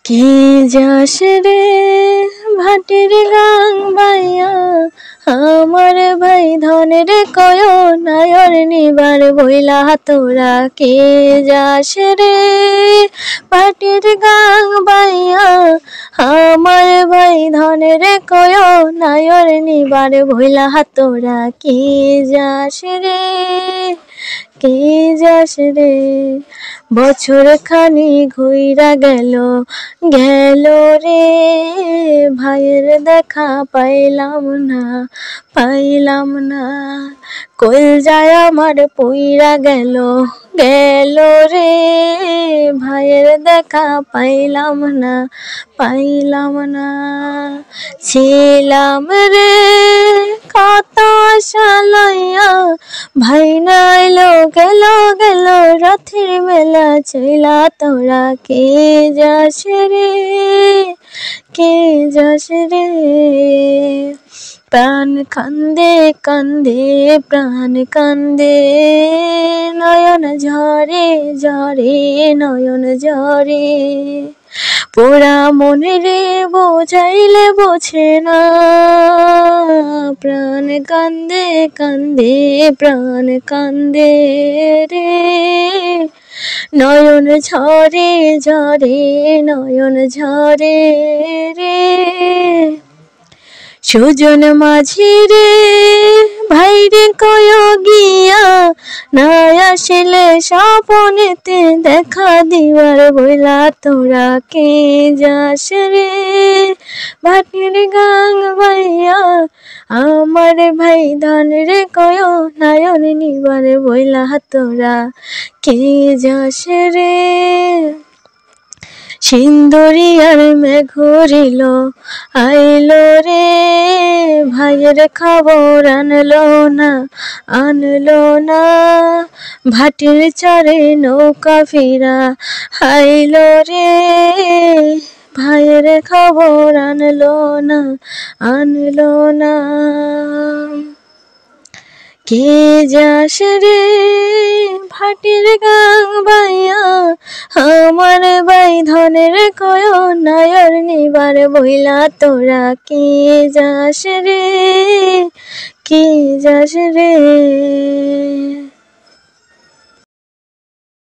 কে যাস রে ভাটির গাং বাইয়া আমার ভাই ধনের কয় নায়র নিবার বইলা তোরা কে যাস রে ভাটির গাং বাইয়া আমার ভাই ধনের কয় নায়র নিবার বইলা তোরা কে যাস রে কে যাস রে বছর খানি ঘুইরা গেল রে ভাইয়ের দেখা পাইলাম না কই যায় আমার পুইরা গেল রে ভাইয়ের দেখা পাইলাম না ছিলাম রে কত আশা লইয়া ভাই নাইলো গেল রথের মেলা চইলা তোরা কে যাস রে প্রাণ কান্দে প্রাণ কান্দে নয়ন ঝরে নয়ন ঝরে পোড়া মনে রে বোঝাইলে বোঝে না প্রাণ কান্দে প্রাণ কান্দে রে নয়ন ঝরে নয়ন ঝরে রে সুজন মাঝি রে ভাইরে কয় গিয়া না আসলে স্বপনেতে দেখা দিবার বইলা তোরা কে যাস রে ভাটির গাং বাইয়া আমার ভাই ধানের কয় নায়ন নিবার বইলা তোরা কে যাস রে সিন্দুরিয়ার মেঘুরিল আইলো রে ভাইয়ের খবর আনলো না ভাটির চরে নৌকা ফিরা আইলো রে ভাইয়ের খবর আনলো না কে যাস রে ভাটির গাং বাইয়া আমার ভাই ধনের কয় নায়র নিবার বইলা তোরা কে যাস রে